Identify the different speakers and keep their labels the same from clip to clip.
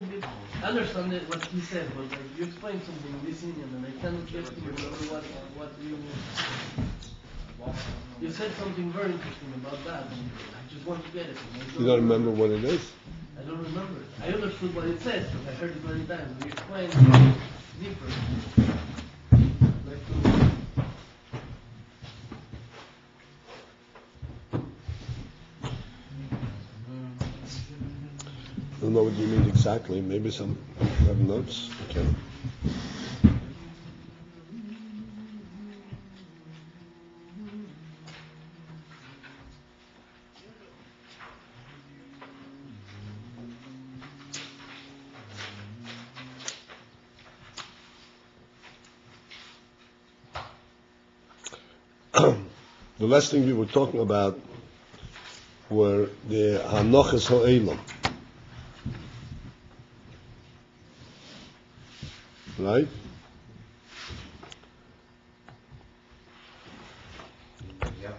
Speaker 1: I understand what he said, but like, you explained something in this Indian, and I cannot get to remember what you mean. You said something very interesting about that, and I just want to get it.
Speaker 2: You don't remember what it is?
Speaker 1: I don't remember it. I understood what it says, because I heard it many times. But you explained deeper. Like to...
Speaker 2: I don't know what you mean exactly. Maybe some have notes. Okay. The last thing we were talking about were the Hanochas Ha'elam. Right?
Speaker 3: Yeah.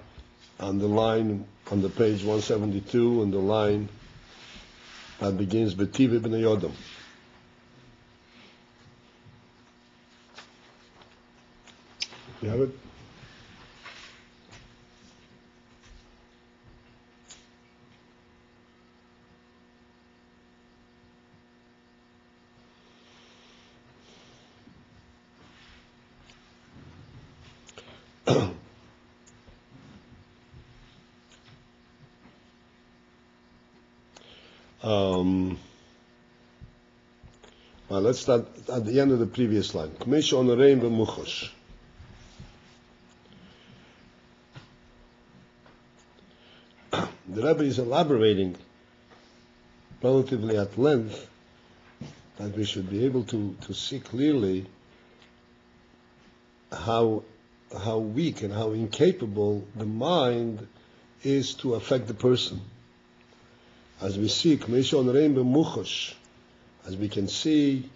Speaker 2: On the line, on the page 172, and the line that begins B'Tiva B'nei Yodam. You have it? Well, let's start at the end of the previous line. K'meish onoreim b'muchosh. The Rebbe is elaborating relatively at length that we should be able to see clearly how weak and how incapable the mind is to affect the person. As we see, k'meish onoreim b'muchosh, as we can see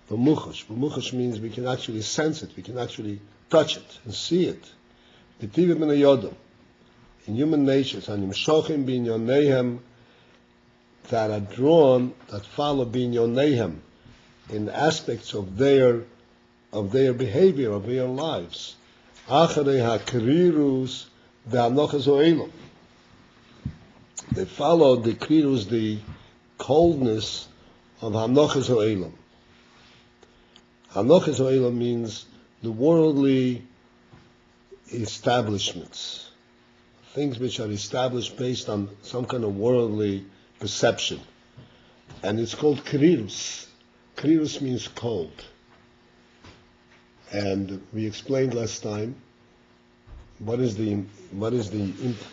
Speaker 2: b'muchosh. B'muchosh means we can actually sense it, we can actually touch it and see it. B'tiva b'nei yodam. In human nature, hanimshochim b'inyonehem, that are drawn, that follow b'inyonehem, in aspects of their behavior, of their lives. Acharei hakrirus v'hanochas ha'elam. They follow the krirus, the coldness of hanochas ha'elam. Hanochas ha'elam means the worldly establishments, things which are established based on some kind of worldly perception. And it's called krirus. Krirus means cold. And we explained last time what is the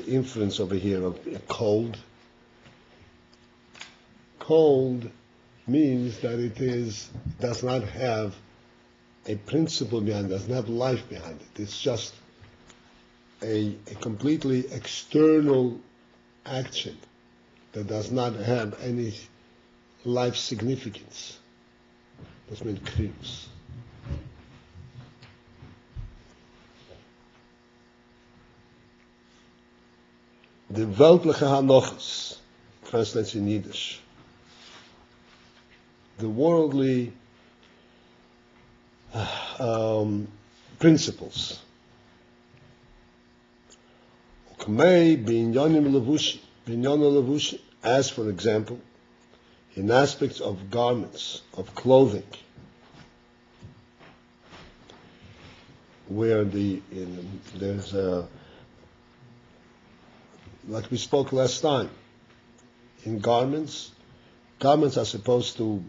Speaker 2: inference over here of cold. Cold means that it does not have a principle behind it, doesn't have life behind it. It's just a completely external action that does not have any life significance. That's meant krirus. The weltliche hanochas translates in Yiddish. The worldly principles. As for example, in aspects of garments, of clothing, where there's like we spoke last time, in garments are supposed to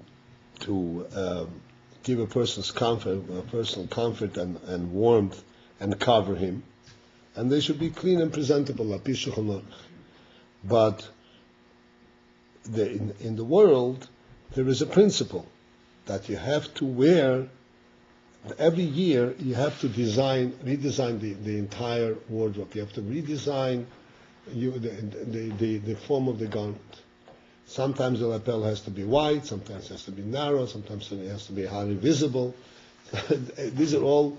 Speaker 2: give a person's personal comfort and warmth and cover him, and they should be clean and presentable. But in the world, there is a principle that you have to wear. Every year, you have to redesign the entire wardrobe. You have to redesign the form of the garment. Sometimes the lapel has to be wide, sometimes it has to be narrow, sometimes it has to be highly visible. These are all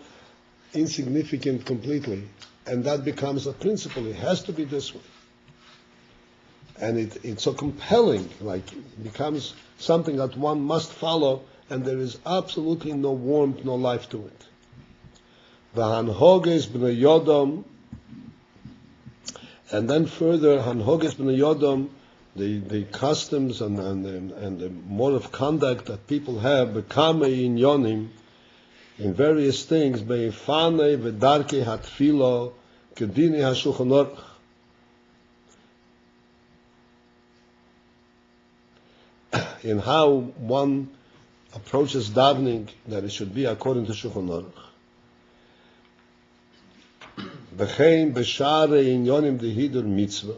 Speaker 2: insignificant completely, and that becomes a principle. It has to be this way. and it's so compelling, like it becomes something that one must follow, and there is absolutely no warmth, no life to it. V'hanhoges b'nei yodom, and then further, hanhoges b'nei yodom, the customs and the mode of conduct that people have, bekame in yonim, in various things, be'ifane v'darke hatfilo, kedini hashulchan aruch. In how one approaches davening, that it should be according to Shulchan Aruch. V'chein b'share inyonim de hidur mitzvah,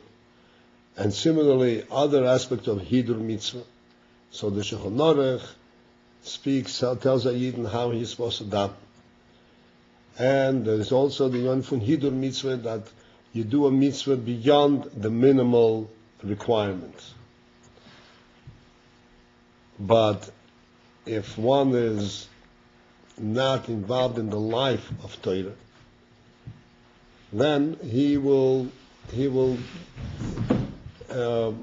Speaker 2: and similarly other aspects of hidur mitzvah. So the Shulchan Aruch tells a Yidden how he's supposed to daven. And there is also the yon from hidur mitzvah, that you do a mitzvah beyond the minimal requirements. But if one is not involved in the life of Torah, then he will daven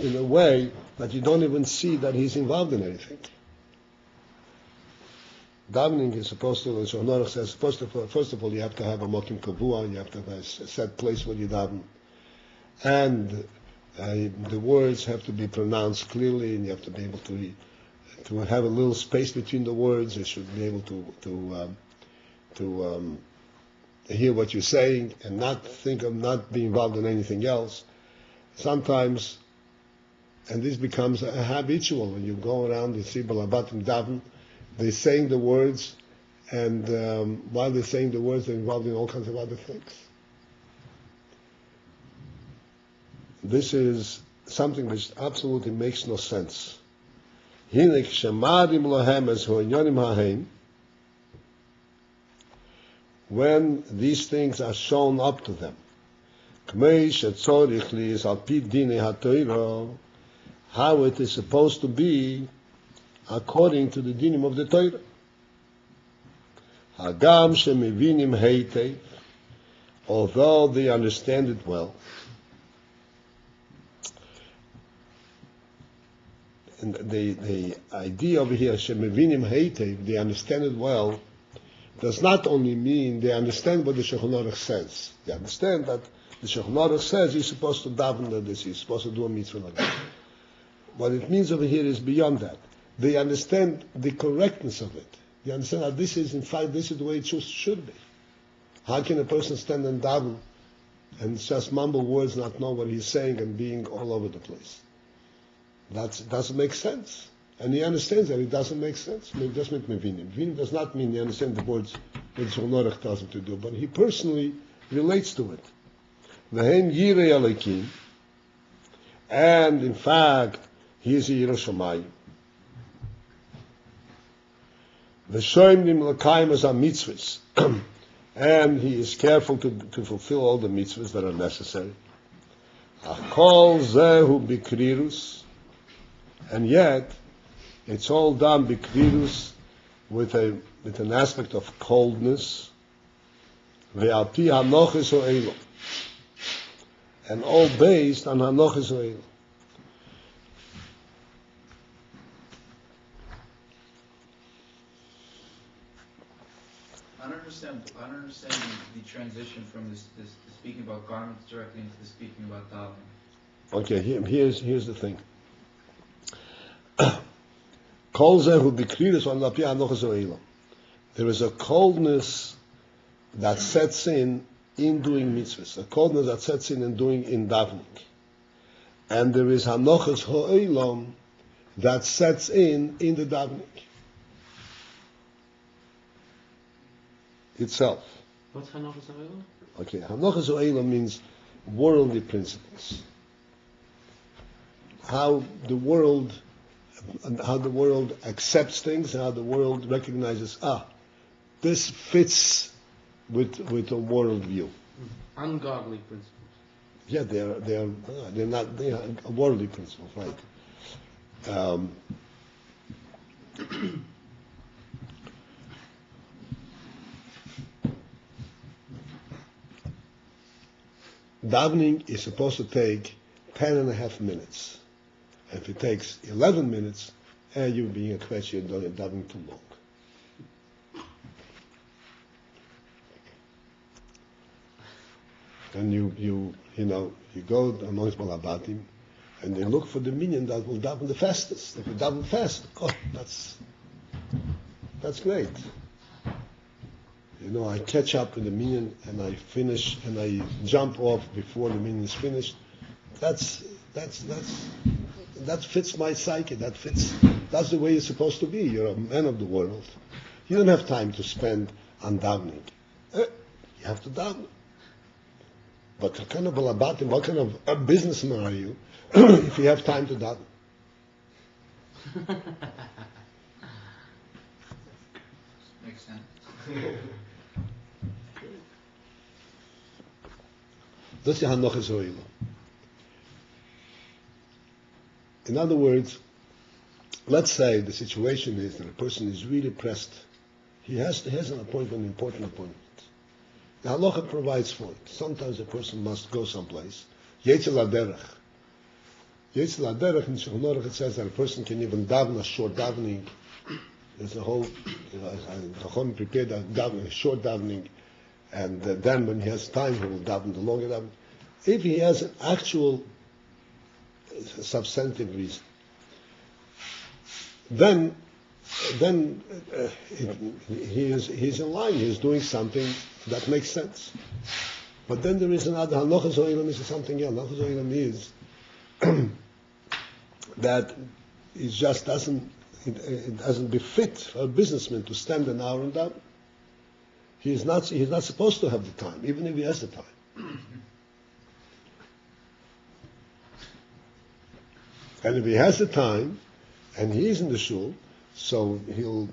Speaker 2: in a way that you don't even see that he's involved in anything. Davening is supposed to, as Shulchan Aruch says, first of all, you have to have a mokim kavua, you have to have a set place where you daven, and the words have to be pronounced clearly, and you have to be able to have a little space between the words. You should be able to hear what you're saying and not think of not being involved in anything else. Sometimes, and this becomes a habitual when you go around and see balabatim daven, they're saying the words, and while they're saying the words, they're involved in all kinds of other things. This is something which absolutely makes no sense. When these things are shown up to them, how it is supposed to be according to the dinim of the Torah. Although they understand it well. And the idea over here, shemevinim heitev, they understand it well, does not only mean they understand what the Shulchan Aruch says. They understand that the Shulchan Aruch says you're supposed to daven like this, you're supposed to do a mitzvah like that. What it means over here is beyond that. They understand the correctness of it. They understand that this is, in fact, this is the way it should be. How can a person stand and daven and just mumble words, not know what he's saying, and being all over the place? That doesn't make sense. And he understands that it doesn't make sense. It doesn't make mevinim. Mevinim does not mean he understands the words that Shulchan Aruch tells him to do, but he personally relates to it. V'hem yirei Elokim, and in fact, he is a Yirei Shamayim. V'shoimnim l'kayim as mitzvahs, and he is careful to fulfill all the mitzvahs that are necessary. Achol zehu bikrirus, and yet it's all done bikrirus with an aspect of coldness. Ve'alpi hanoches ho'elo, and all based on hanoches ho'elo.
Speaker 3: I don't understand the transition from this speaking about garments directly into the speaking about davening.
Speaker 2: Okay, here's the thing. There is a coldness that sets in doing mitzvahs, a coldness that sets in davening, and there is hanochas ho'elam that sets in the davening itself.
Speaker 1: What's Hanochas Ha'olam?
Speaker 2: Okay, Hanochas Ha'olam means worldly principles. How the world accepts things, and how the world recognizes, this fits with a world view.
Speaker 1: Ungodly principles.
Speaker 2: Yeah, they're worldly principles, right? davening is supposed to take 10 and a half minutes. And if it takes 11 minutes, you're being a question, you're davening too long. And you go amongst Balabatim, and they look for the minion that will daven the fastest. If you daven fast, that's great. I catch up with the minion and I finish and I jump off before the minion is finished. That fits my psyche. That's the way you're supposed to be. You're a man of the world. You don't have time to spend on davening. You have to daven. But what kind of balabatim, what kind of a businessman are you if you have time to daven?
Speaker 3: Makes sense.
Speaker 2: Das ist ja noch so. In other words, let's say the situation is that a person is really pressed. He has an appointment, an important appointment. The halacha provides for it. Sometimes a person must go someplace. Yetzel haderech. Yetzel haderech in Shulchan Aruch it says that a person can even daven a short davening. There's a whole, Chacham prepared a short davening, and then when he has time he will daven the longer davening. If he has an actual substantive reason, then he's in line. He's doing something that makes sense. But then there is another halacha zo'ilam is something else. Halacha zo'ilam is that it just doesn't befit for a businessman to stand an hour and down. He's not supposed to have the time, even if he has the time. And if he has the time, and he is in the shul, so he'll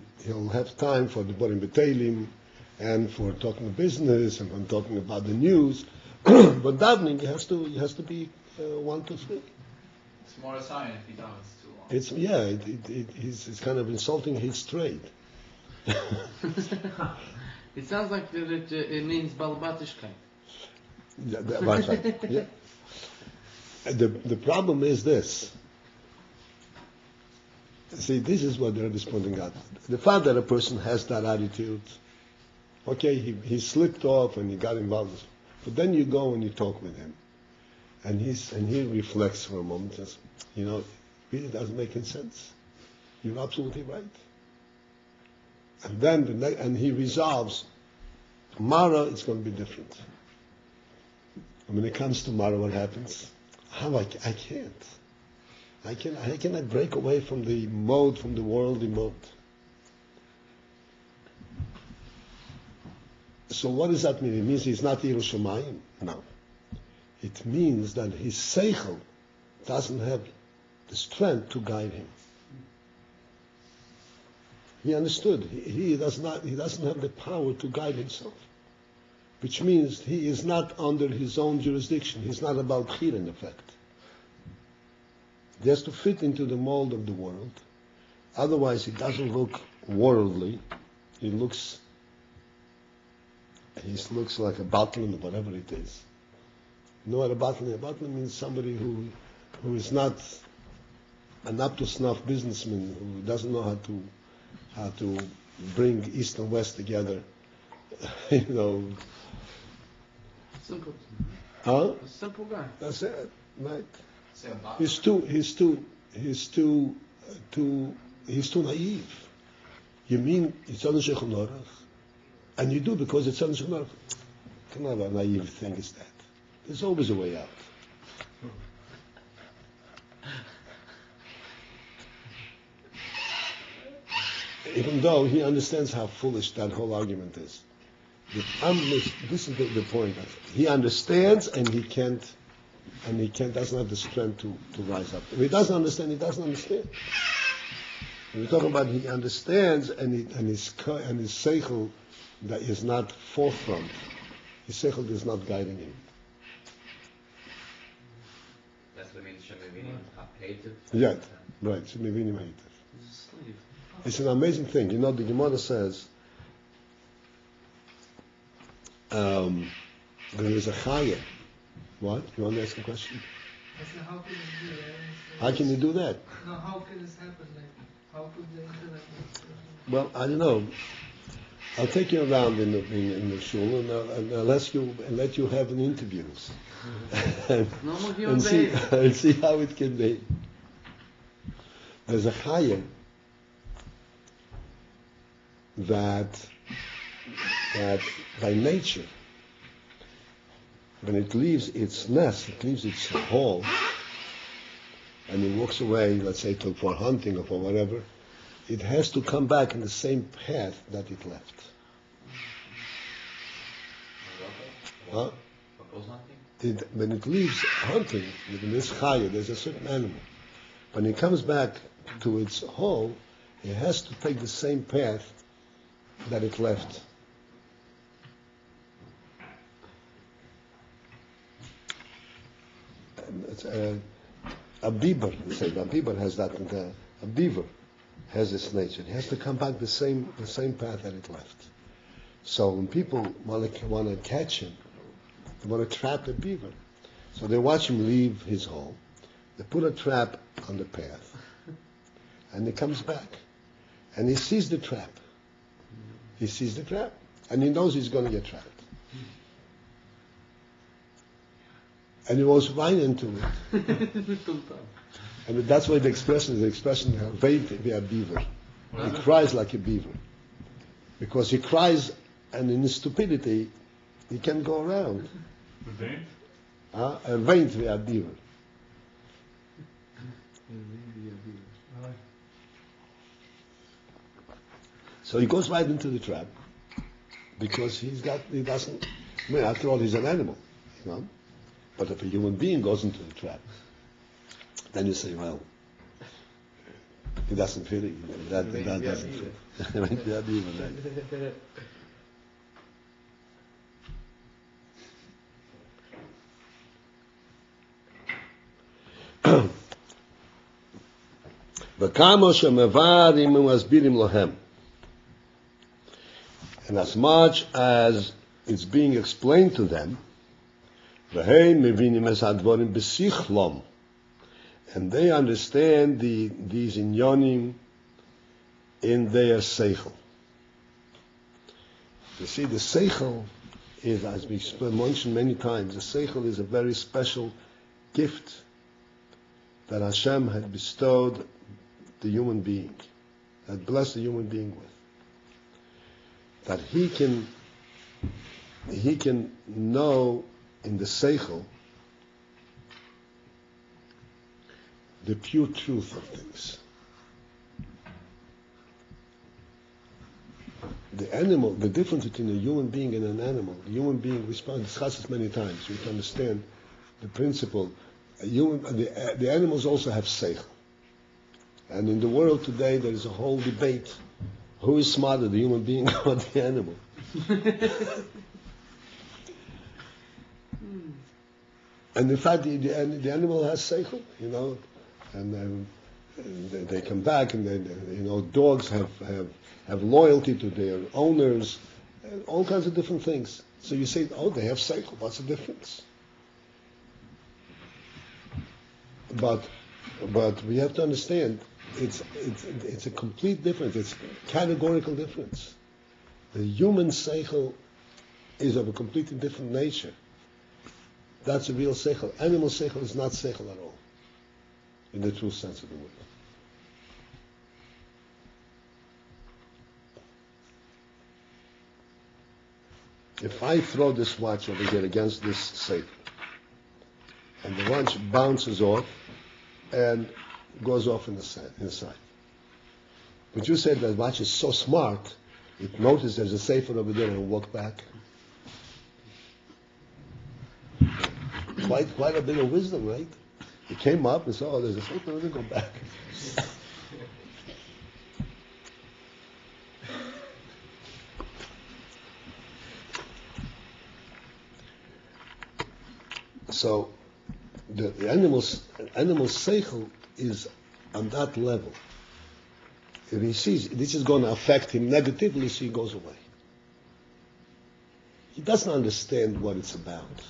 Speaker 2: have time for the Borim B'Teilim, and for talking business, and for talking about the news. But davening, he has to be 1, 2, 3.
Speaker 3: It's more a sign if he davens too long.
Speaker 2: It's kind of insulting his trade.
Speaker 1: It sounds like that it means balbatishkeit.
Speaker 2: Yeah. The problem is this. See, this is what the Rebbe is pointing out. The fact that a person has that attitude, okay, he slipped off and he got involved, but then you go and you talk with him, and he reflects for a moment, just, it really doesn't make any sense. You're absolutely right. And then and he resolves, tomorrow it's going to be different. And when it comes to tomorrow, what happens? I can't. How can I break away from the mode, from the worldly mode? So what does that mean? It means he's not Yiras Shamayim? No. It means that his seichel doesn't have the strength to guide him. He understood. He doesn't have the power to guide himself. Which means he is not under his own jurisdiction. He's not about Bechira in effect. He has to fit into the mold of the world. Otherwise, he doesn't look worldly. He looks like a Batman or whatever it is. You know what a Batman is? A Batman means somebody who is not an up-to-snuff businessman, who doesn't know how to bring East and West together.
Speaker 1: Simple.
Speaker 2: Huh?
Speaker 1: A simple guy.
Speaker 2: That's it, right?
Speaker 3: Say about
Speaker 2: He's too naive. You mean it's on the Shulchan Aruch, and you do because it's on the Shulchan Aruch. What kind of a naive thing is that? There's always a way out. Even though he understands how foolish that whole argument is. This is the point. He understands and he doesn't have the strength to rise up. If he doesn't understand, he doesn't understand. When we're talking about he understands and his seichel that is not forefront, his seichel is not guiding him.
Speaker 4: That's what means Shemivini, hated.
Speaker 2: Yeah, right. Shemivini hated.
Speaker 1: He's a slave.
Speaker 2: It's an amazing thing. The Gemara says there is a chaya What? You want to ask a question?
Speaker 5: I said, how can it be?
Speaker 2: How can you do that?
Speaker 5: No, how can this happen? Like, how could the intellect?
Speaker 2: Well, I don't know. I'll take you around in the shul and I'll ask you and let you have an interviews
Speaker 1: Normal human
Speaker 2: and see
Speaker 1: behavior.
Speaker 2: and see how it can be. There's a chaya that by nature, when it leaves its nest, it leaves its hole, and it walks away, let's say for hunting or for whatever, it has to come back in the same path that it left. Huh?
Speaker 4: What goes hunting?
Speaker 2: When it leaves hunting, in this chaya, there's a certain animal. When it comes back to its hole, it has to take the same path that it left. It's a beaver, they say, a beaver has that. A beaver has this nature. It has to come back the same path that it left. So when people want to catch him, they want to trap a beaver. So they watch him leave his hole. They put a trap on the path, and he comes back, and he sees the trap. He sees the trap, and he knows he's going to get trapped. And he goes right into it. And that's why the expression "Veit wie a beaver." He cries like a beaver, because he cries, and in his stupidity, he can go around. Veit wie a beaver. So he goes right into the trap, because he doesn't. I mean, after all, he's an animal, you know. But if a human being goes into the trap, then you say, well, he doesn't fit it. That doesn't fit. And as much as it's being explained to them, and they understand these inyonim in their seichel. You see, the seichel is, as we mentioned many times, the seichel is a very special gift that Hashem had bestowed the human being, had blessed the human being with. That he can know in the seichel the pure truth of things. The animal, the difference between a human being and an animal, the human being, we discussed this many times, we can understand the principle. The animals also have seichel. And in the world today there is a whole debate, who is smarter, the human being or the animal? And in fact, the animal has seichel, you know, and they come back, and dogs have loyalty to their owners, and all kinds of different things. So you say, oh, they have seichel. What's the difference? But we have to understand, it's a complete difference. It's a categorical difference. The human seichel is of a completely different nature. That's a real seichel. Animal seichel is not seichel at all, in the true sense of the word. If I throw this watch over here against this safe, and the watch bounces off and goes off inside, would you say that watch is so smart, it noticed there's a safe over there and walk back? Quite a bit of wisdom, right? He came up and saw, oh, there's a safe, let me go back. So the animal's seichel is on that level. If he sees this is going to affect him negatively, so he goes away. He doesn't understand what it's about.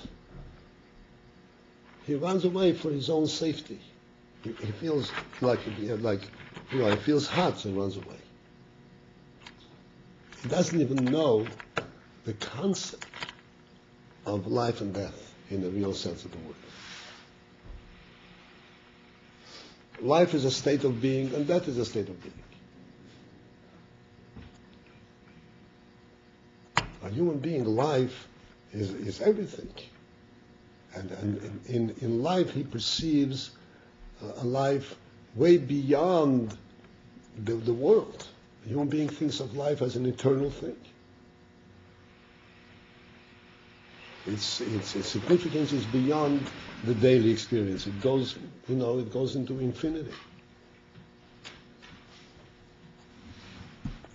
Speaker 2: He runs away for his own safety. He feels he feels hot, so he runs away. He doesn't even know the concept of life and death in the real sense of the word. Life is a state of being, and death is a state of being. A human being, life is everything. And in life he perceives a life way beyond the world. A human being thinks of life as an eternal thing. Its significance is beyond the daily experience. It goes into infinity.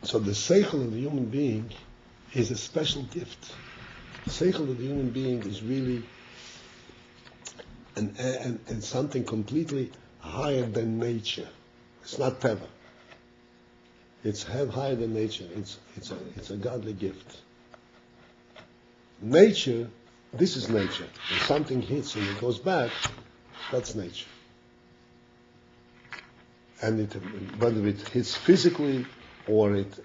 Speaker 2: So the seichel of the human being is a special gift. The seichel of the human being is really and something completely higher than nature. It's not teva. It's higher than nature. It's a godly gift. Nature, this is nature. If something hits and it goes back, that's nature. And whether it hits physically or it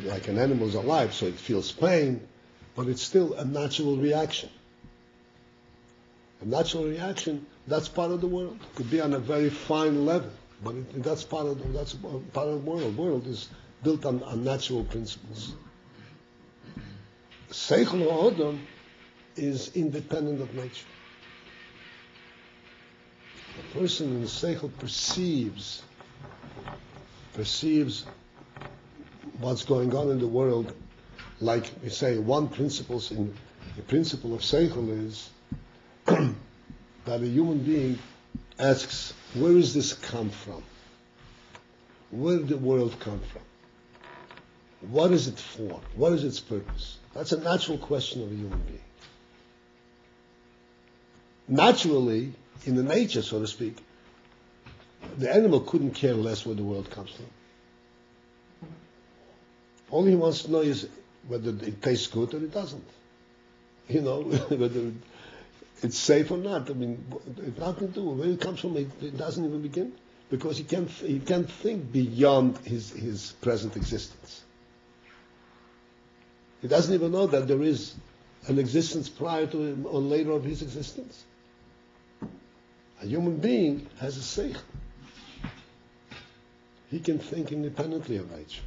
Speaker 2: like an animal's alive, so it feels pain, but it's still a natural reaction. A natural reaction, that's part of the world. It could be on a very fine level, but that's part of the world. The world is built on natural principles. Seichel Ha'odam is independent of nature. A person in Seichel perceives what's going on in the world, like we say, the principle of Seichel is that a human being asks, where does this come from? Where did the world come from? What is it for? What is its purpose? That's a natural question of a human being. Naturally, in the nature, so to speak, the animal couldn't care less where the world comes from. All he wants to know is whether it tastes good or it doesn't. Whether it's safe or not. I mean, it's nothing to do. Where it comes from, it doesn't even begin, because he can't think beyond his present existence. He doesn't even know that there is an existence prior to him or later of his existence. A human being has a seichel. He can think independently of nature.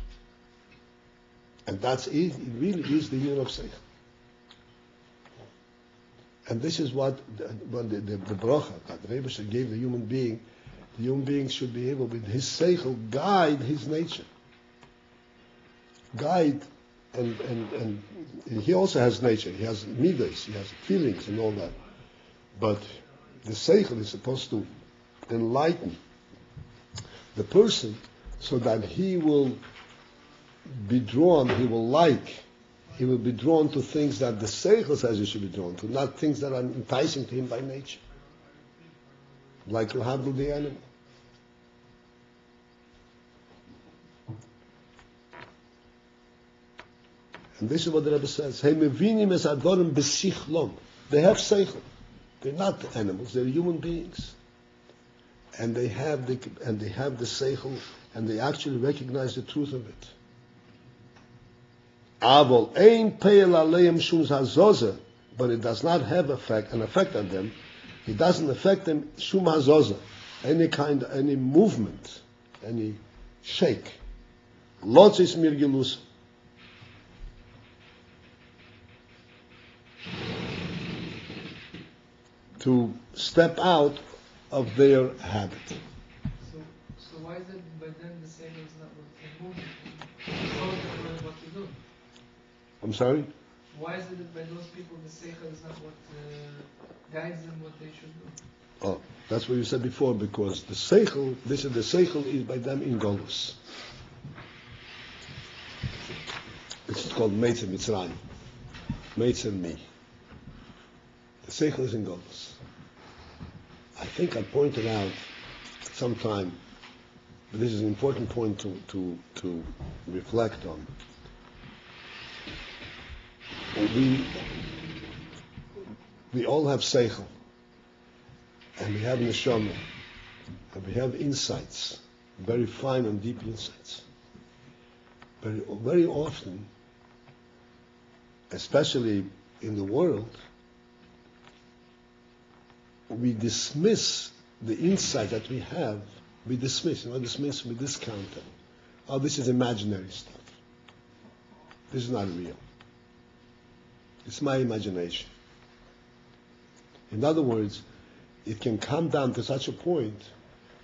Speaker 2: And it really is the union of seichel. And this is what the bracha that the Rebbe gave the human being should be able, with his seichel, guide his nature. Guide, and he also has nature. He has midas, he has feelings and all that. But the seichel is supposed to enlighten the person so that he will be drawn, he will be drawn to things that the seichel says he should be drawn to, not things that are enticing to him by nature. Like you have with the animal. And this is what the Rebbe says. Hey, mevinim es adorim besichlom. They have seichel. They're not animals. They're human beings. And they have the seichel, and they actually recognize the truth of it. Avol ein peil aleim shum hazoza, but it does not have an effect on them. It doesn't affect them shum hazoza, any movement, any shake. Lotzis mirgilus. To step out of their habit.
Speaker 5: So why is it by then the same is not what they move? So what to do?
Speaker 2: I'm sorry?
Speaker 5: Why is it that by those people the seichel is not what guides them what they should do?
Speaker 2: Oh, that's what you said before, because the seichel is by them in Golus. It's called Matza Mitzrayim. Matza me. The seichel is in Golus. I think I pointed out sometime, but this is an important point to reflect on. We all have seichel, and we have neshama, and we have insights, very fine and deep insights. Very often, especially in the world, we dismiss the insight that we have. We dismiss, we discount them. Oh, this is imaginary stuff. This is not real. It's my imagination. In other words, it can come down to such a point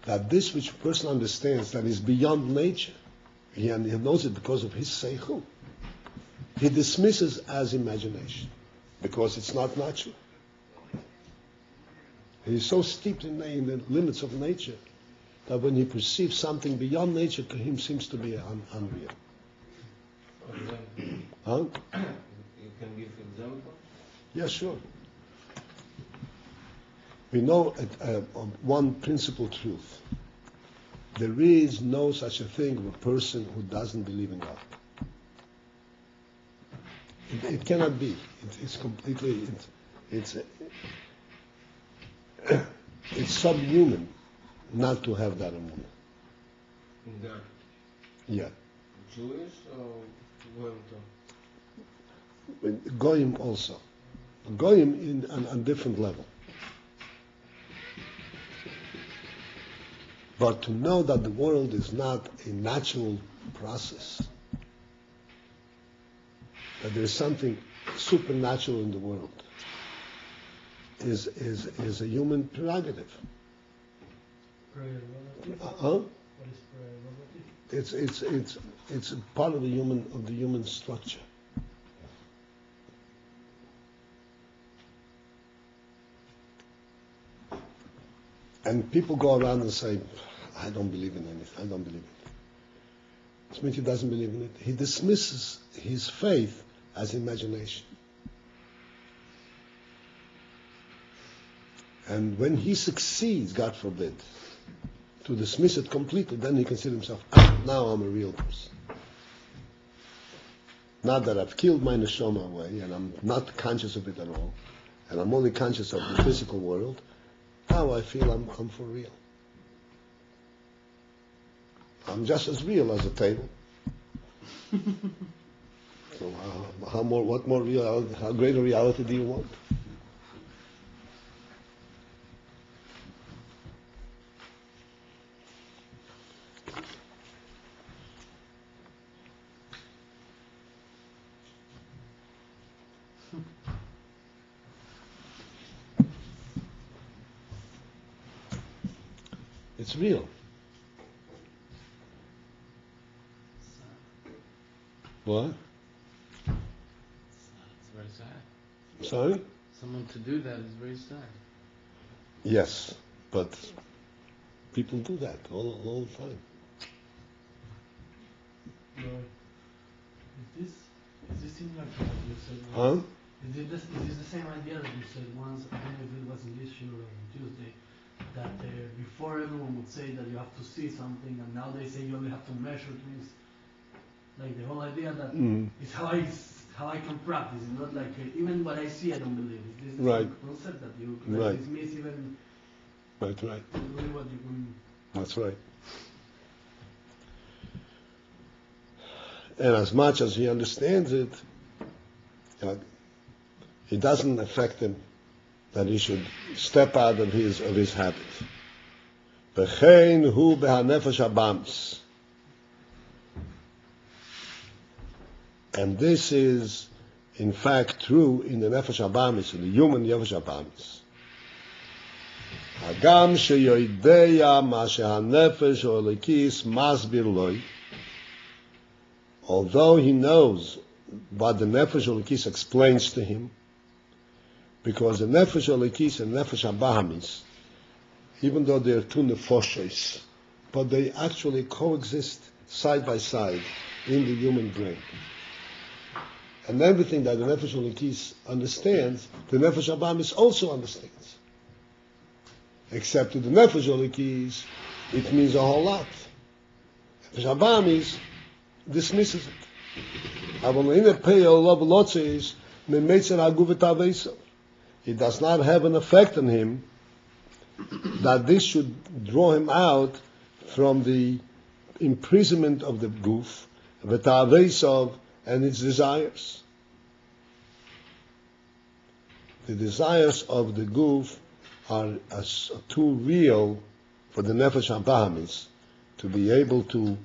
Speaker 2: that this which a person understands that is beyond nature, he knows it because of his seichel, he dismisses as imagination because it's not natural. He's so steeped in the limits of nature that when he perceives something beyond nature, to him seems to be unreal. Huh?
Speaker 4: You can give example?
Speaker 2: Yeah, sure. We know one principal truth. There is no such a thing of a person who doesn't believe in God. It cannot be. It's completely, it's subhuman not to have that amunah.
Speaker 4: In God.
Speaker 2: Yeah.
Speaker 4: Jewish or world?
Speaker 2: Goyim also. Goyim on different level. But to know that the world is not a natural process, that there is something supernatural in the world, is a human prerogative. Huh?
Speaker 1: What is prerogative?
Speaker 2: It's a part of the human structure. And people go around and say, I don't believe in anything, I don't believe in it. This means he doesn't believe in it. He dismisses his faith as imagination. And when he succeeds, God forbid, to dismiss it completely, then he considers himself, now I'm a real person. Not that I've killed my neshama away, and I'm not conscious of it at all, and I'm only conscious of the physical world. Now I feel I'm for real. I'm just as real as a table. So what more real? How great a reality do you want? It's real. What?
Speaker 1: It's very sad.
Speaker 2: Sorry?
Speaker 1: Someone to do that is very sad.
Speaker 2: Yes, but people do that all the time.
Speaker 1: Is this similar to what you said?
Speaker 2: Huh?
Speaker 1: Is this the same idea that you said once? I don't know if it was in this show or on Tuesday. That before everyone would say that you have to see something, and now they say you only have to measure things. Like the whole idea that is how I can practice. It's not like even what I see I don't believe. This is
Speaker 2: Right.
Speaker 1: a concept that you
Speaker 2: Right.
Speaker 1: dismiss even.
Speaker 2: Right.
Speaker 1: Really what you can.
Speaker 2: That's right. And as much as he understands it, it doesn't affect him that he should step out of his habit. V'chein hu b'hanefesh habamis. And this is, in fact, true in the nefesh habamis, in the human nefesh habamis. Hagam sheyoideya ma shehanefesh olikis masbir loi. Although he knows what the nefesh olikis explains to him, because the nefesh olikis and nefesh habamis, even though they are two nefoshes, but they actually coexist side by side in the human brain. And everything that the nefesh olikis understands, the nefesh habamis also understands. Except to the nefesh olikis, it means a whole lot. Nefesh habamis dismisses it. it does not have an effect on him, that this should draw him out from the imprisonment of the goof, v'ta'avesav, and its desires. The desires of the goof are too real for the nefesh habahamis to be able to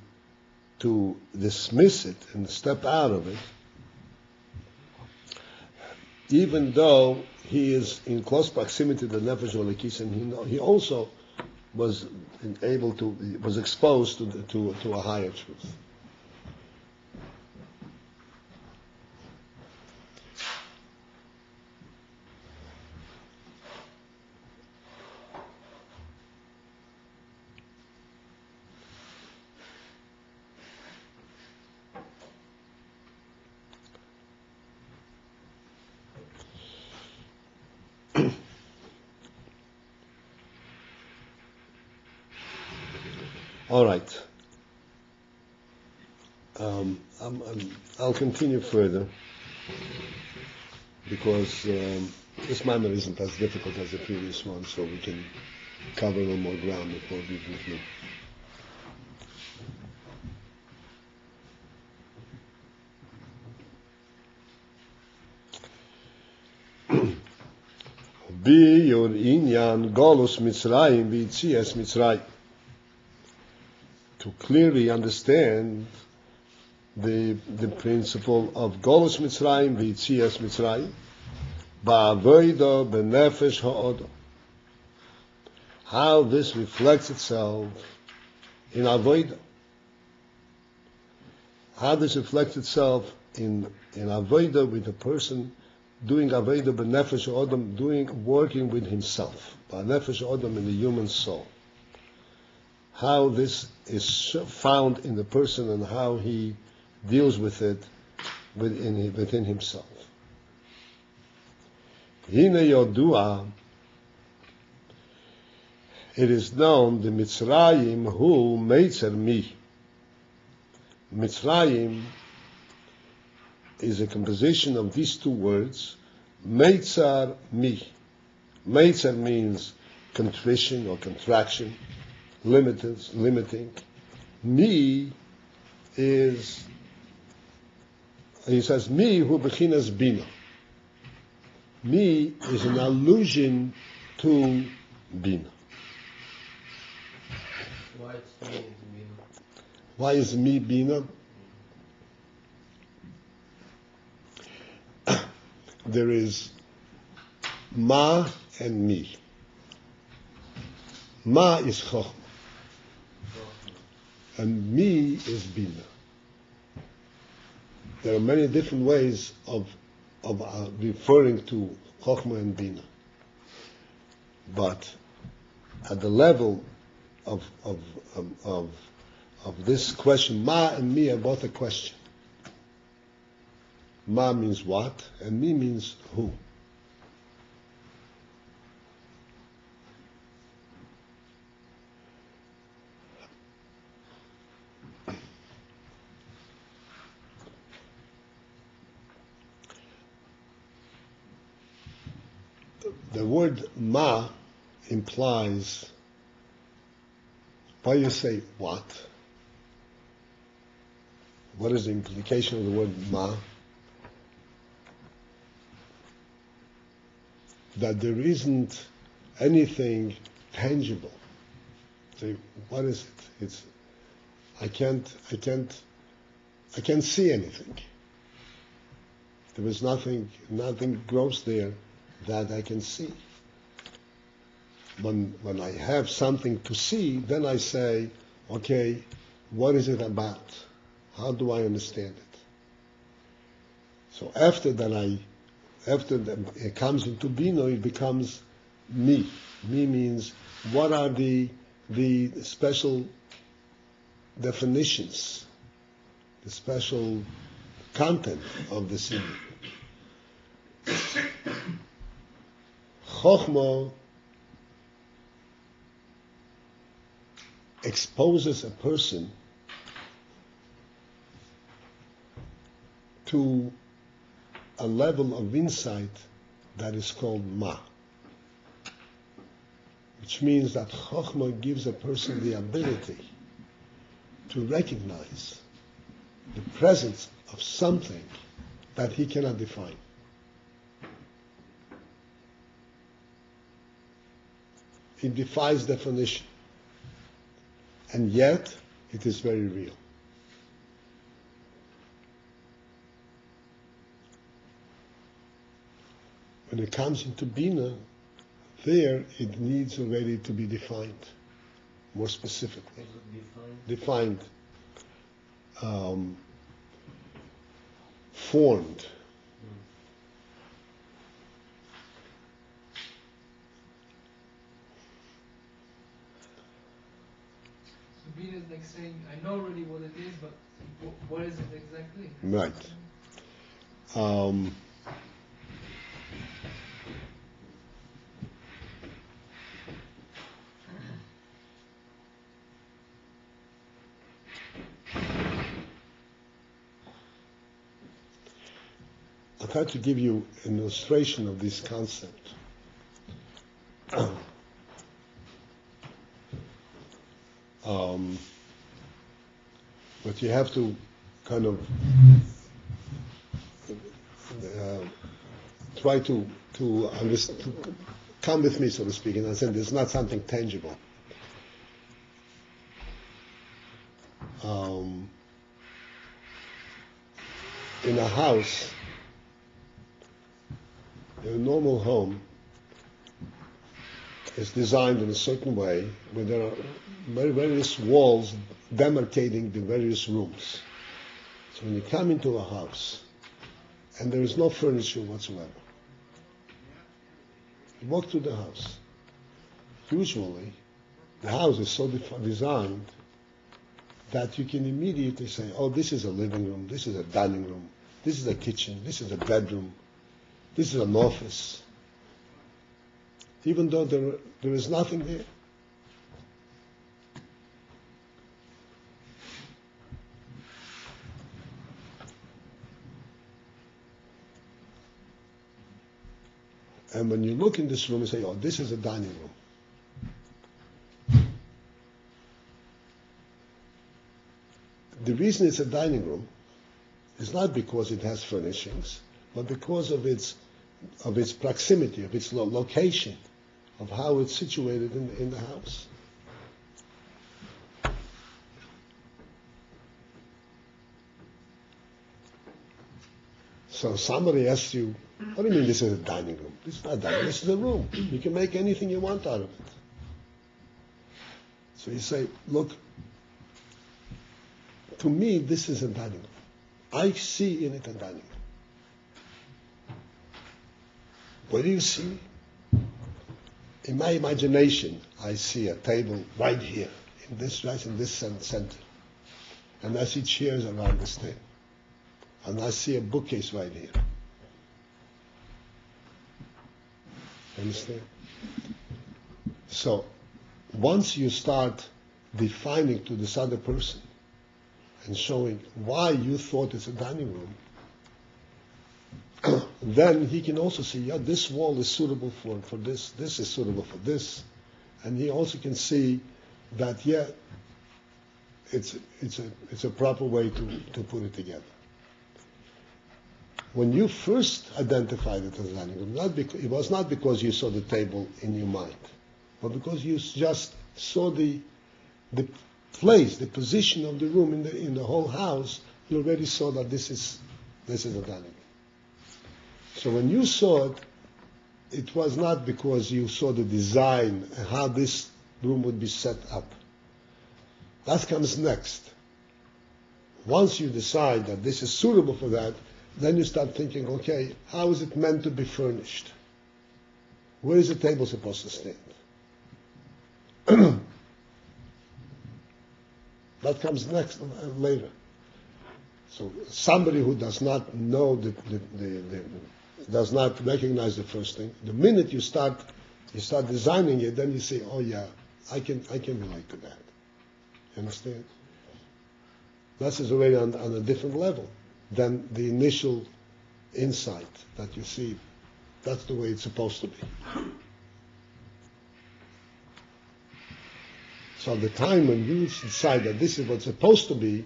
Speaker 2: dismiss it and step out of it, even though he is in close proximity to the nefesh olekis, and he also was exposed to a higher truth. All right. I'll continue further because this mimer isn't as difficult as the previous one, so we can cover a little more ground before we conclude. Be your inyan golus Mitzrayim v'yitzias Mitzrayim. To clearly understand the principle of golus Mitzrayim v'yitzias Mitzrayim, ba'avoda b'nefesh ha'odam. How this reflects itself in avoda. How this reflects itself in avoda with a person doing avoda b'nefesh ha'odam, working with himself, b'nefesh ha'odam, in the human soul. How this is found in the person and how he deals with it within himself. Hine yodua, it is known, the Mitzrayim hu meitzer mi. Mitzrayim is a composition of these two words, meitzer mi. Meitzer means contrition or contraction, limiting. Mi is, he says, mi hu bechinas bina. Mi is an allusion to bina.
Speaker 4: Why it's me is Bina?
Speaker 2: Why is mi bina? There is ma and mi. Ma is chokhmah, and mi is bina. There are many different ways of referring to chokhmah and bina, but at the level of this question, ma and mi are both a question. Ma means what, and mi means who. The word ma implies, why you say what? What is the implication of the word ma? That there isn't anything tangible. Say, what is it? It's, I can't see anything. There is nothing gross there that I can see. When I have something to see, then I say, okay, what is it about? How do I understand it? So after it comes into Bino, it becomes me. Me means, what are the special definitions, the special content of the scene? Chokhmah exposes a person to a level of insight that is called Ma. Which means that Chokhmah gives a person the ability to recognize the presence of something that he cannot define. It defies definition. And yet, it is very real. When it comes into Bina, there it needs already to be defined, more specifically. Defined, formed.
Speaker 5: So being is like saying, I know already what it is, but what is it exactly?
Speaker 2: Right. I'll try to give you an illustration of this concept. But you have to kind of try to understand, to come with me, so to speak, and understand it's not something tangible. In a house, a normal home is designed in a certain way where there are various walls demarcating the various rooms. So when you come into a house and there is no furniture whatsoever, you walk through the house. Usually, the house is so designed that you can immediately say, oh, this is a living room, this is a dining room, this is a kitchen, this is a bedroom, this is an office. Even though there is nothing there. And when you look in this room, you say, oh, this is a dining room. The reason it's a dining room is not because it has furnishings, but because of its proximity, of its location, of how it's situated in the house. So somebody asks you, what do you mean this is a dining room? This is not a dining room, this is a room. You can make anything you want out of it. So you say, look, to me this is a dining room. I see in it a dining room. What do you see? In my imagination, I see a table right here, right in this center. And I see chairs around this table. And I see a bookcase right here. Understand? So, once you start defining to this other person and showing why you thought it's a dining room, then he can also see, yeah, this wall is suitable for this, this is suitable for this. And he also can see that, yeah, it's a proper way to put it together. When you first identified it as a dining room, it was not because you saw the table in your mind, but because you just saw the place, the position of the room in the whole house. You already saw that this is a dining room. So when you saw it, it was not because you saw the design and how this room would be set up. That comes next. Once you decide that this is suitable for that, then you start thinking, okay, how is it meant to be furnished? Where is the table supposed to stand? That comes next, later. So somebody who does not know does not recognize the first thing, the minute you start designing it, then you say, oh yeah, I can relate to that. You understand? That is already on a different level than the initial insight that you see That's the way it's supposed to be. So the time when you decide that this is what's supposed to be,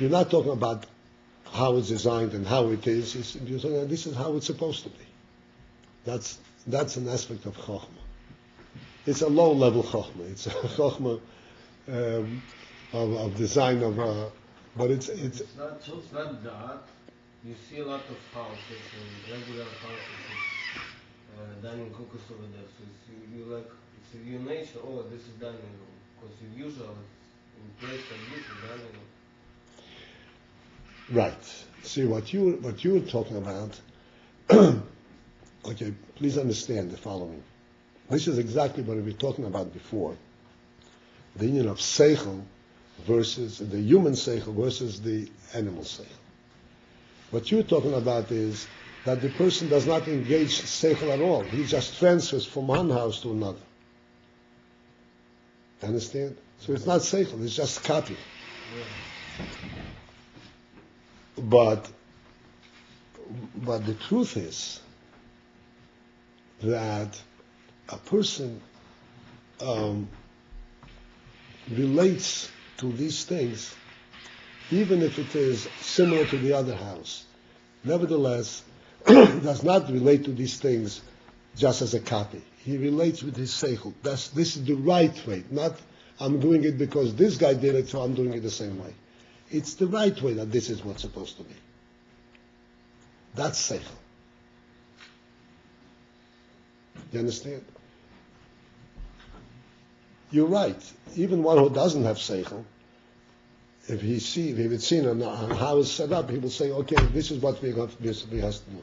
Speaker 2: you're not talking about how it's designed and how it is. You're talking about this is how it's supposed to be. That's an aspect of Chokhmah. It's a low-level Chokhmah. It's a Chokhmah of design but it's
Speaker 4: not that. You see a lot of houses, regular houses, dining cookers over there. So it's your nature. Oh, this is dining room because you usually in place like this is dining room.
Speaker 2: right. See what you're talking about. Okay, please understand the following. This is exactly what we were talking about before. The union of seichel versus the human seichel versus the animal seichel. What you're talking about is that the person does not engage seichel at all. He just transfers from one house to another. Understand? So it's not seichel, it's just copy. But the truth is that a person relates to these things, even if it is similar to the other house. Nevertheless, does not relate to these things just as a copy. He relates with his seichel. This is the right way. Not I'm doing it because this guy did it, so I'm doing it the same way. It's the right way that this is what's supposed to be. That's seichel. You understand? You're right. Even one who doesn't have seichel, if he had seen how it's set up, he will say, okay, this is what we have to do.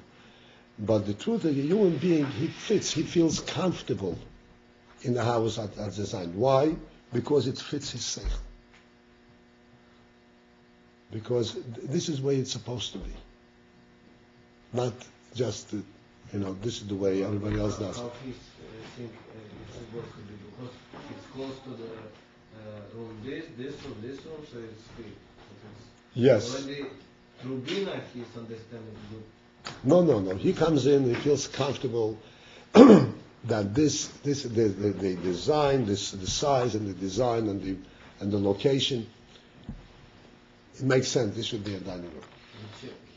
Speaker 2: But the truth is, a human being, he feels comfortable in the house as designed. Why? Because it fits his seichel. Because this is the way it's supposed to be. Not just, this is the way everybody else does
Speaker 4: How
Speaker 2: it.
Speaker 4: he think it's supposed to be because it's close to the room this room, so it's fit.
Speaker 2: Yes.
Speaker 4: Already through Bina he's understanding good.
Speaker 2: No. He comes in, he feels comfortable that the design, the size and the design and the location, it makes sense. This should be a dining room.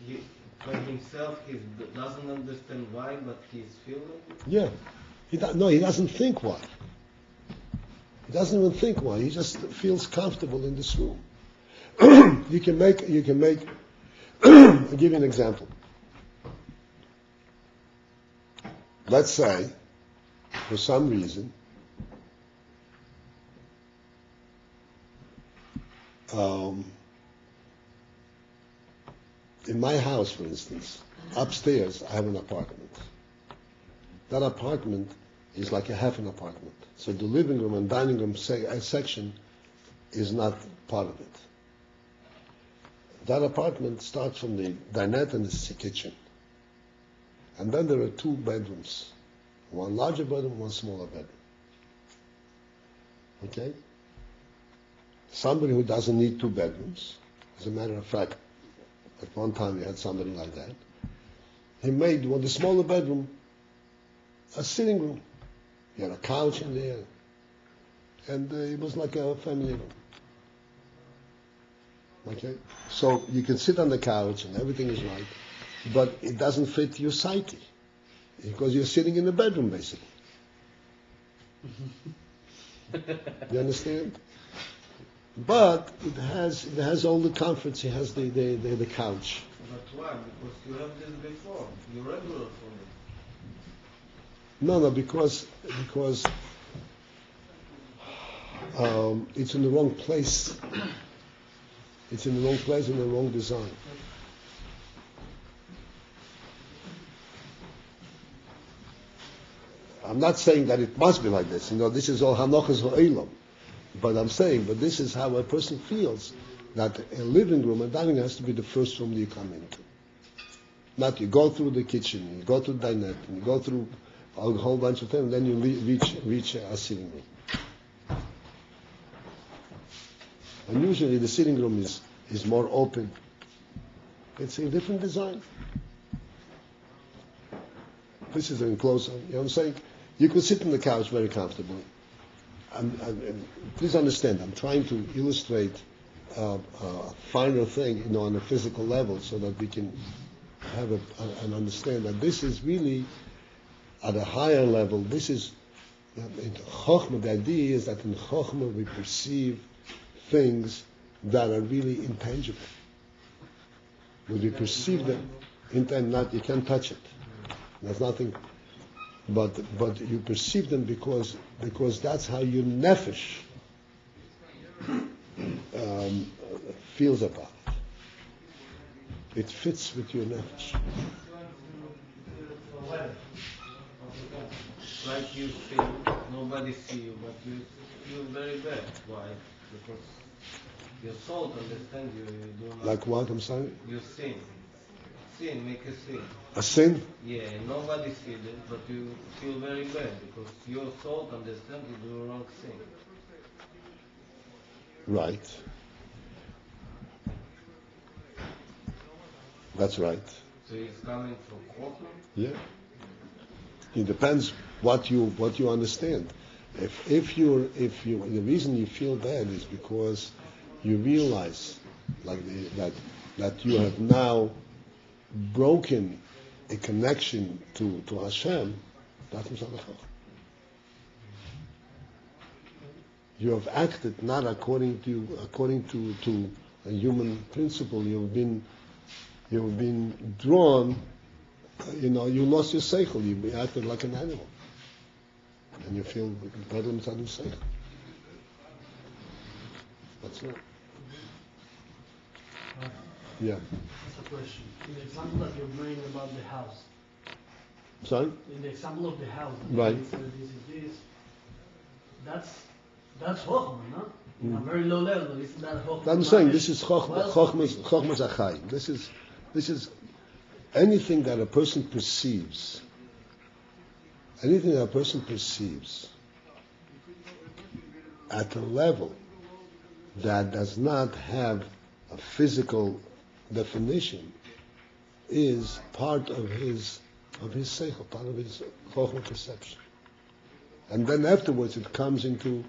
Speaker 4: He, by himself, he doesn't understand why, but he's feeling it.
Speaker 2: Yeah. He doesn't think why. He doesn't even think why. He just feels comfortable in this room. You can make. I'll give you an example. Let's say, for some reason, in my house, for instance, upstairs I have an apartment. That apartment is like a half an apartment. So the living room and dining room section is not part of it. That apartment starts from the dinette and the kitchen. And then there are two bedrooms. One larger bedroom, one smaller bedroom. Okay? Somebody who doesn't need two bedrooms, as a matter of fact, at one time we had somebody like that, he made the smaller bedroom a sitting room. He had a couch in there, and it was like a family room. Okay? So you can sit on the couch and everything is right, but it doesn't fit your psyche, because you're sitting in the bedroom, basically. You understand? But it has all the comforts. It has the couch.
Speaker 4: But why? Because you have this before. You're regular for it.
Speaker 2: No, because it's in the wrong place. It's in the wrong place and the wrong design. I'm not saying that it must be like this. This is all Hanochas Ha'olam. But I'm saying, this is how a person feels, that a living room, a dining room has to be the first room you come into. Not you go through the kitchen, you go through the dinette, and you go through a whole bunch of things, and then you reach a sitting room. And usually the sitting room is more open. It's a different design. This is an enclosed. You know what I'm saying? You could sit on the couch very comfortably. Please understand, I'm trying to illustrate a finer thing, on a physical level, so that we can have and understand that this is really at a higher level. This is in Chokhmah. The idea is that in Chokhmah we perceive things that are really intangible. When we perceive them, you can't touch it. There's nothing. But you perceive them because that's how your nefesh feels about it. It fits with your nefesh.
Speaker 4: Like you feel, nobody see you, but you feel very bad. Why? Because your soul understands you. You do not.
Speaker 2: Like what? I'm sorry.
Speaker 4: You sin. Sin, make a sin.
Speaker 2: A sin?
Speaker 4: Yeah, nobody sees it, but you feel very bad because your soul understands you do the wrong thing.
Speaker 2: Right. That's right.
Speaker 4: So it's coming from Chokhmah?
Speaker 2: Yeah. It depends what you understand. If the reason you feel bad is because you realize that you have now broken a connection to Hashem, that's Mishal HaChokhmah. You have acted not according to a human principle. You've been drawn. You lost your seichel. You acted like an animal, and you feel better inside your seichel. That's right. Yeah.
Speaker 1: That's a question. In the example that you're bringing about the house.
Speaker 2: Sorry?
Speaker 1: In the example of the house.
Speaker 2: Right.
Speaker 1: This. That's Chokhmah, no? On a very low level, isn't that Chokhmah?
Speaker 2: I'm saying this is Chokhmah. Chokhmah's achayim. This is anything that a person perceives. Anything that a person perceives at a level that does not have a physical definition is part of his seichel, part of his chokhmah perception, and then afterwards it comes into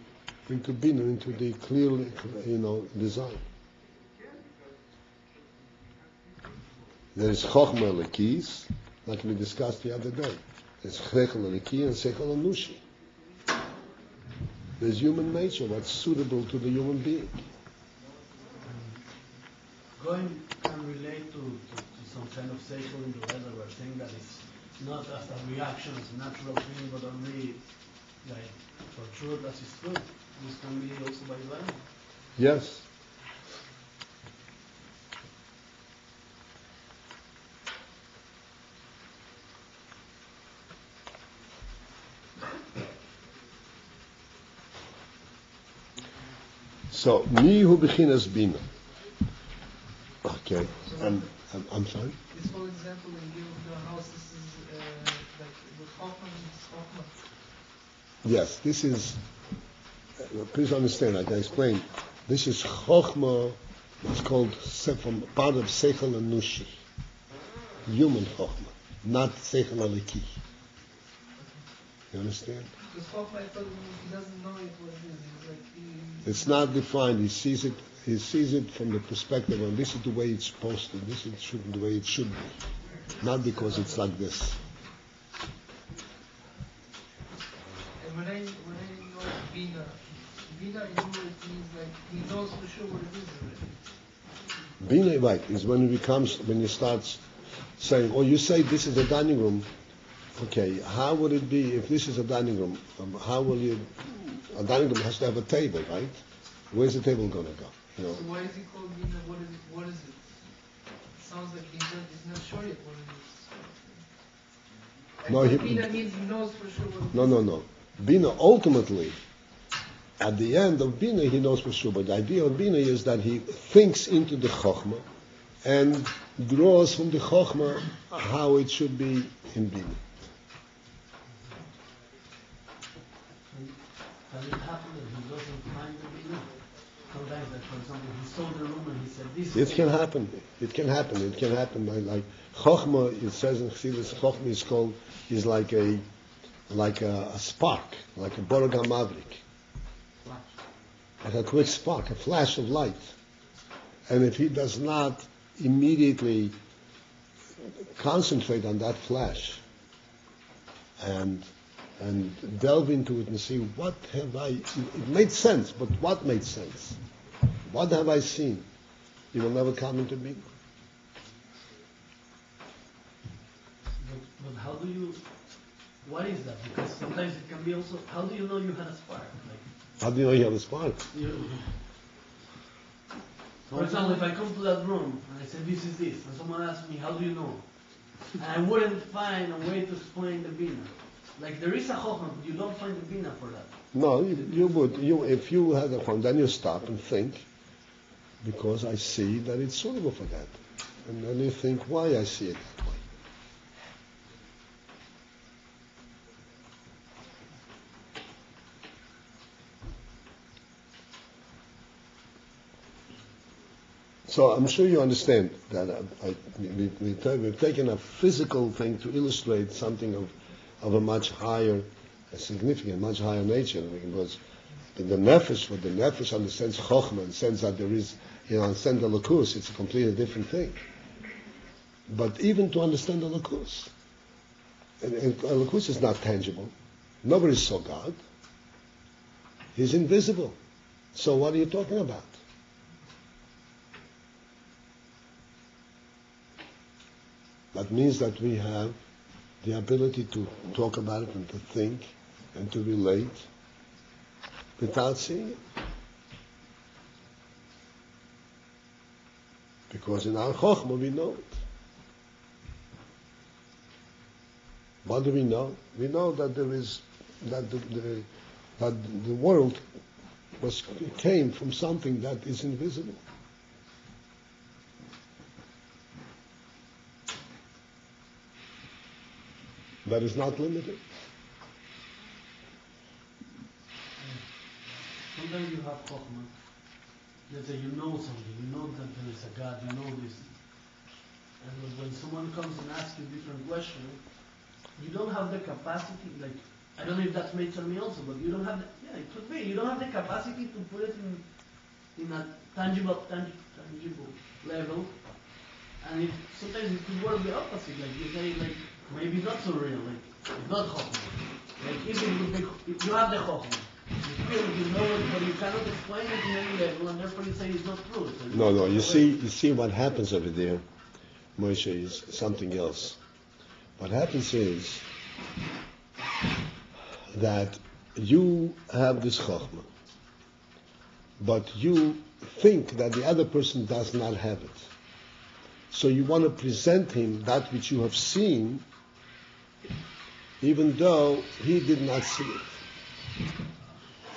Speaker 2: bina, into the clearly design. There is chokhmah lekis, like we discussed the other day. There's chechel leki and seichel anushi. There's human nature that's suitable to the human being.
Speaker 1: Going can relate to some kind of seichel in the way that we're saying that it's not as a reaction, as a natural thing, but only like for truth as it's true. This can be also by learning.
Speaker 2: Yes. So, mihu bechinas bina. Okay. I'm sorry?
Speaker 5: This whole example that you give of the house, this is like with Chokhmah and Chokhmah.
Speaker 2: Yes, this is, please understand, I can explain. This is Chokhmah, it's called from part of Seichel Anushi. Human Chokhmah, not Seichel Aliki. You understand?
Speaker 5: Because Chokhmah, I thought he doesn't know it what it is. He's like,
Speaker 2: it's not defined. He sees it from the perspective of this is the way it's supposed to, this is the way it should be. Not because it's like this.
Speaker 5: And when I know Bina in Hebrew it means like he knows for sure what it is already.
Speaker 2: Bina, right, is when you start saying, you say this is a dining room. Okay, how would it be if this is a dining room? A dining room has to have a table, right? Where's the table going to go?
Speaker 5: So why is he called Bina? What is it? It sounds like he's not sure yet what it is. Bina means he knows for sure what it is.
Speaker 2: No. Bina, ultimately, at the end of Bina, he knows for sure. But the idea of Bina is that he thinks into the Chokhmah and draws from the Chokhmah how it should be in Bina.
Speaker 1: Does it happen that he doesn't find the Bina? Sometimes that for example, he saw the room and he said, this
Speaker 2: It
Speaker 1: is
Speaker 2: can happen. It can happen. It can happen. Like Chochmah, it says in Chassidus, Chochmah is called, is like a spark, like a Borog HaMavrik, like a quick spark, a flash of light. And if he does not immediately concentrate on that flash and delve into it and see what have it made sense, but what made sense? What have I seen? It will never come into being.
Speaker 1: But how do you, what is that? Because sometimes it can be also, how do you know you had a spark? Like,
Speaker 2: How do you know you have a spark?
Speaker 1: For example, if I come to that room and I say, this is this, and someone asks me, how do you know? And I wouldn't find a way to explain the Bina. Like, there is a Chochmah, but you don't find the Bina for that.
Speaker 2: No, you would. If you had a point, then you stop and think, because I see that it's suitable for that. And then you think why I see it that way. So I'm sure you understand that we've taken a physical thing to illustrate something of a much higher, a significant, much higher nature. Because the nefesh, what the nefesh understands chokhmah, and sense that there is, understand the lakus, it's a completely different thing. But even to understand the lakus, and lakus is not tangible. Nobody saw God. He's invisible. So what are you talking about? That means that we have the ability to talk about it and to think and to relate without seeing it. Because in our chokhmah we know it. What do we know? We know that there is that the world came from something that is invisible. That is not limited.
Speaker 1: Sometimes you have chokhmah. Let's say you know something, you know that there is a God, you know this. And when someone comes and asks you different questions, you don't have the capacity, like, I don't know if that's made to me also, but you don't have the, yeah, it could be, you don't have the capacity to put it in a tangible level. And sometimes it could work the opposite, like you say, like, maybe not so real, like, it's not chokhmah. Like, if you have the chokhmah, you feel, you know it, but you cannot explain it in any level, and therefore you say it's not true. So
Speaker 2: No, you see what happens over there, Moshe, is something else. What happens is that you have this chokhmah, but you think that the other person does not have it. So you want to present him that which you have seen, even though he did not see it.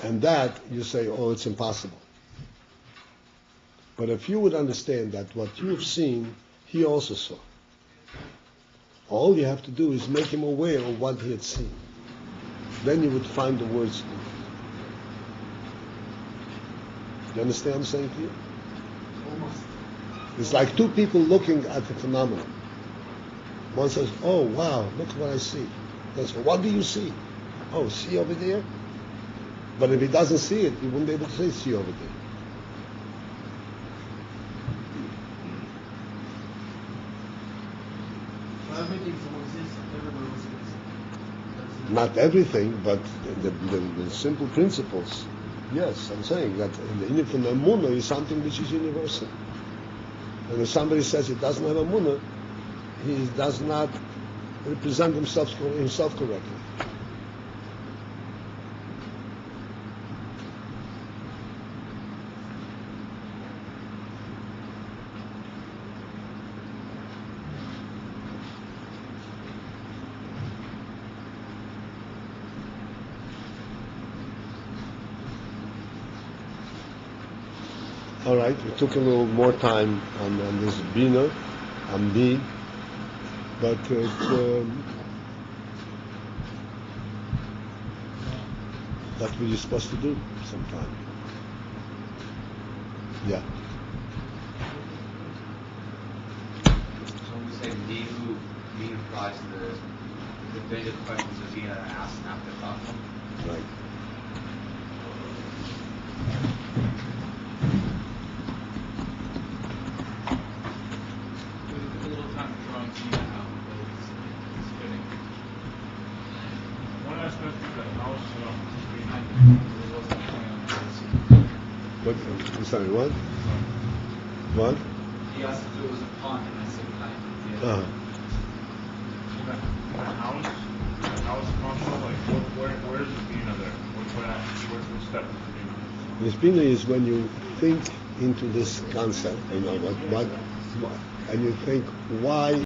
Speaker 2: And that, you say, oh, it's impossible. But if you would understand that what you have seen, he also saw. All you have to do is make him aware of what he had seen. Then you would find the words to it. You understand what I'm saying to you?
Speaker 1: almost.
Speaker 2: It's like two people looking at the phenomenon. One says, oh, wow, look what I see. They say, what do you see? Oh, see over there? But if he doesn't see it, he wouldn't be able to say, see over there.
Speaker 1: So everything someone says, everyone else says.
Speaker 2: Not everything, but the simple principles. Yes, I'm saying that the from the Emunah is something which is universal. And if somebody says he doesn't have a Emunah, he does not represent himself correctly. All right, we took a little more time on this Bina, on B, but that's what you're supposed to do sometime. Yeah.
Speaker 6: So when we say being applies to the basic questions of being asked after thoughtful.
Speaker 2: Right.
Speaker 3: We took a little time drawing some of that out, but it's fitting.
Speaker 7: One aspect of the house,
Speaker 3: It wasn't pointing on the
Speaker 2: What? I'm sorry. What? What?
Speaker 3: He asked if it was a pond, and I said kind of. Yeah.
Speaker 2: Uh-huh.
Speaker 7: in the house console, like where's the bina there? What step is the bina?
Speaker 2: This bina is when you think into this concept, you know, what, and you think why